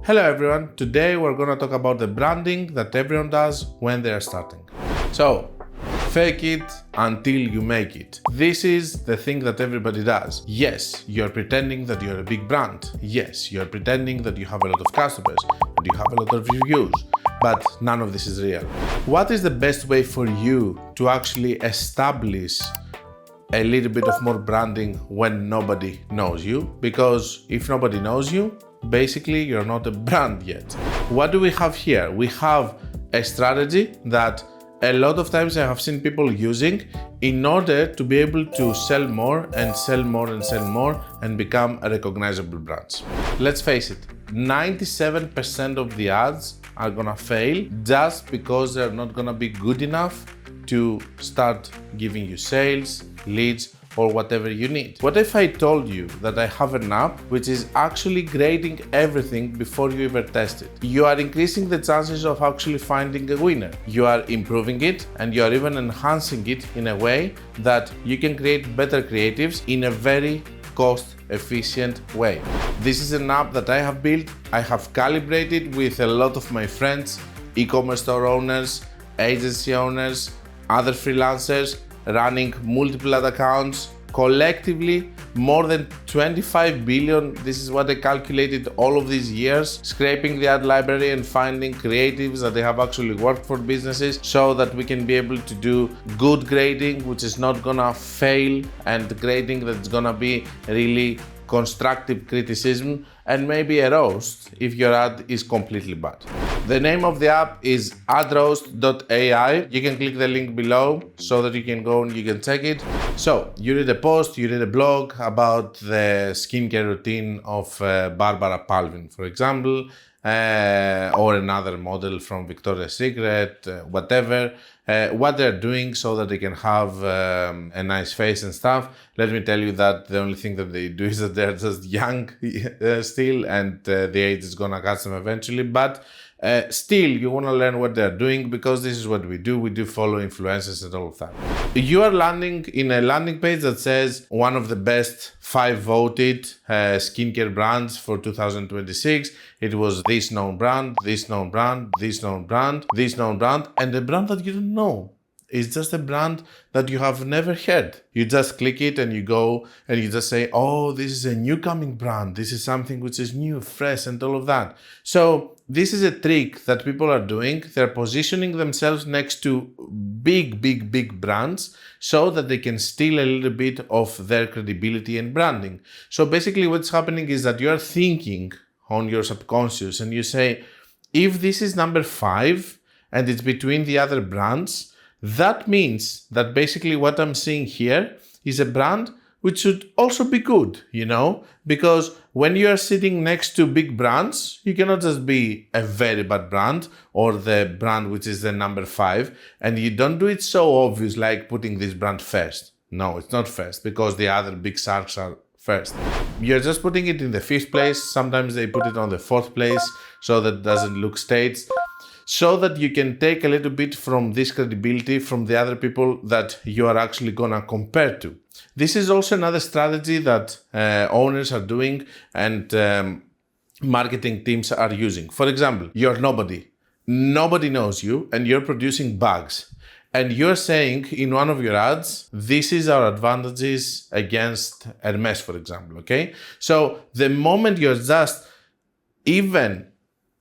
Hello everyone, today we're gonna talk about the branding that everyone does when they are starting. So, fake it until you make it. This is the thing that everybody does. Yes, you're pretending that you're a big brand. Yes, you're pretending that you have a lot of customers, that you have a lot of reviews, but none of this is real. What is the best way for you to actually establish a little bit of more branding when nobody knows you? Because if nobody knows you, basically you're not a brand yet. What do we have here? We have a strategy that a lot of times I have seen people using in order to be able to sell more and sell more and sell more and become a recognizable brand. Let's face it, 97% of the ads are gonna fail just because they're not gonna be good enough to start giving you sales, leads, or whatever you need. What if I told you that I have an app which is actually grading everything before you ever test it? You are increasing the chances of actually finding a winner. You are improving it and you are even enhancing it in a way that you can create better creatives in a very cost-efficient way. This is an app that I have built. I have calibrated with a lot of my friends, e-commerce store owners, agency owners, other freelancers, running multiple ad accounts, collectively more than 25 billion. This is what I calculated all of these years, scraping the ad library and finding creatives that they have actually worked for businesses so that we can be able to do good grading, which is not gonna fail, and grading that's gonna be really constructive criticism, and maybe a roast if your ad is completely bad. The name of the app is AdRoast.ai. You can click the link below so that you can go and you can check it. So you read a post, you read a blog about the skincare routine of Barbara Palvin, for example, or another model from Victoria's Secret, whatever, what they're doing so that they can have a nice face and stuff. Let me tell you that the only thing that they do is that they're just young still, and the age is gonna catch them eventually, but still you want to learn what they're doing, because this is what we do follow influencers and all of that. You are landing in a landing page that says one of the best 5 voted skincare brands for 2026. It was this known brand, this known brand, this known brand, this known brand, and a brand that you don't know. It's just a brand that you have never heard. You just click it and you go and you just say, oh, this is a new coming brand. This is something which is new, fresh, and all of that. So this is a trick that people are doing. They're positioning themselves next to big brands so that they can steal a little bit of their credibility and branding. So basically what's happening is that you're thinking on your subconscious and you say, if this is number 5 and it's between the other brands, that means that basically what I'm seeing here is a brand which should also be good, you know? Because when you are sitting next to big brands, you cannot just be a very bad brand or the brand which is the number 5, and you don't do it so obvious like putting this brand first. No, it's not first, because the other big sharks are first. You're just putting it in the 5th place. Sometimes they put it on the 4th place so that it doesn't look staged, so that you can take a little bit from this credibility from the other people that you are actually gonna compare to. This is also another strategy that owners are doing and marketing teams are using. For example, you're nobody. Nobody knows you and you're producing bags. And you're saying in one of your ads, this is our advantages against Hermes, for example, okay? So the moment you're just even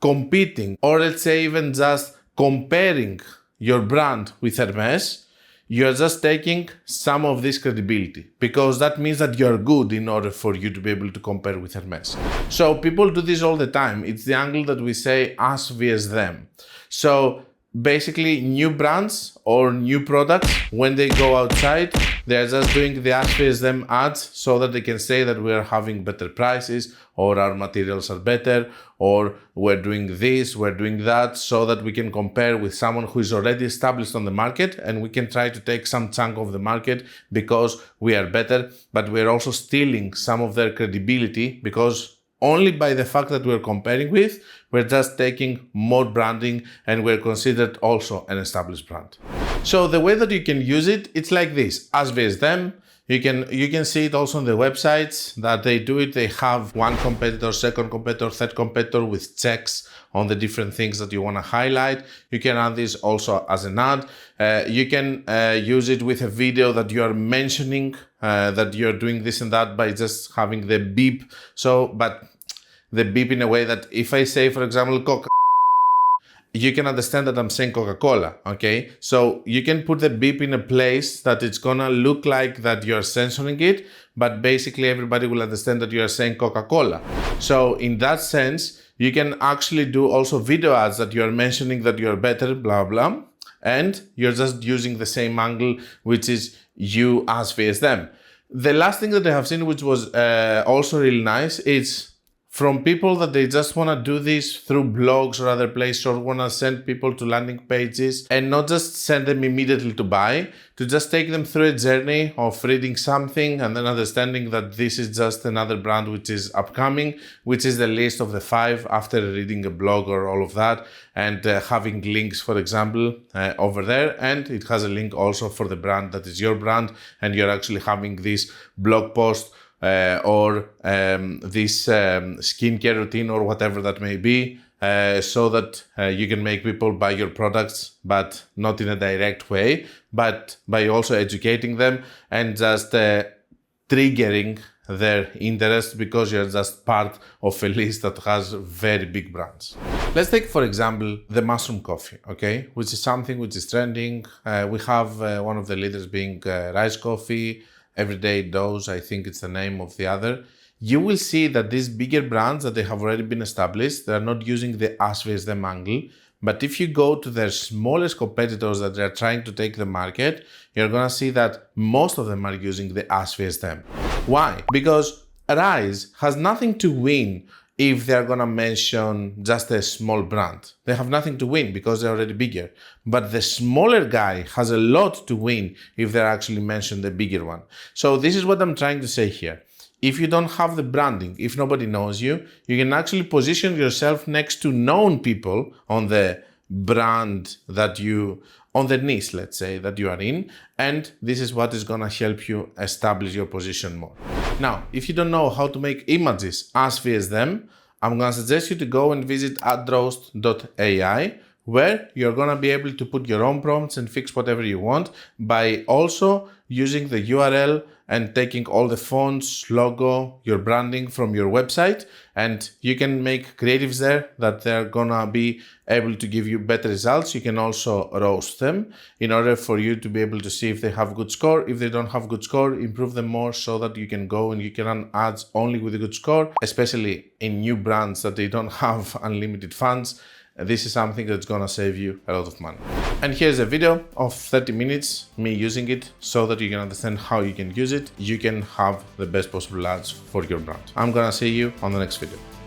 competing, or let's say even just comparing your brand with Hermes, you're just taking some of this credibility, because that means that you're good in order for you to be able to compare with Hermes. So people do this all the time. It's the angle that we say us vs them. So basically new brands or new products, when they go outside, they're just doing the us vs them ads so that they can say that we're having better prices, or our materials are better, or we're doing this, we're doing that, so that we can compare with someone who is already established on the market, and we can try to take some chunk of the market because we are better, but we're also stealing some of their credibility, because only by the fact that we're comparing with, we're just taking more branding and we're considered also an established brand. So the way that you can use it, it's like this, us vs them. You can see it also on the websites that they do it. They have one competitor, second competitor, third competitor with checks on the different things that you want to highlight. You can add this also as an ad. You can use it with a video that you are mentioning that you're doing this and that by just having the beep. But the beep in a way that if I say, for example, Coca, you can understand that I'm saying Coca-Cola, okay? So you can put the beep in a place that it's gonna look like that you're censoring it, but basically everybody will understand that you are saying Coca-Cola. So in that sense, you can actually do also video ads that you're mentioning that you're better, blah, blah, and you're just using the same angle, which is you as vs them. The last thing that I have seen, which was also really nice, is from people that they just want to do this through blogs or other places, or want to send people to landing pages and not just send them immediately to buy, to just take them through a journey of reading something and then understanding that this is just another brand which is upcoming, which is the list of the 5 after reading a blog or all of that, and having links, for example, over there. And it has a link also for the brand that is your brand, and you're actually having this blog post or this skincare routine or whatever that may be, so that you can make people buy your products, but not in a direct way, but by also educating them and just triggering their interest, because you're just part of a list that has very big brands. Let's take, for example, the mushroom coffee, okay, which is something which is trending. We have one of the leaders being rice coffee, Everyday Dose, I think it's the name of the other. You will see that these bigger brands that they have already been established, they are not using the us vs them angle. But if you go to their smallest competitors that they are trying to take the market, you're gonna see that most of them are using the us vs them. Why? Because Rise has nothing to win if they're gonna mention just a small brand. They have nothing to win because they're already bigger. But the smaller guy has a lot to win if they actually mention the bigger one. So this is what I'm trying to say here. If you don't have the branding, if nobody knows you, you can actually position yourself next to known people on the brand that you, on the niche, let's say, that you are in, and this is what is gonna help you establish your position more. Now, if you don't know how to make images as vs them, I'm gonna suggest you to go and visit AdRoast.ai, where you're gonna be able to put your own prompts and fix whatever you want by also using the URL and taking all the fonts, logo, your branding from your website, and you can make creatives there that they're gonna be able to give you better results. You can also roast them in order for you to be able to see if they have good score. If they don't have good score, improve them more so that you can go and you can run ads only with a good score, especially in new brands that they don't have unlimited funds. This is something that's gonna save you a lot of money. And here's a video of 30 minutes, me using it, so that you can understand how you can use it. You can have the best possible ads for your brand. I'm gonna see you on the next video.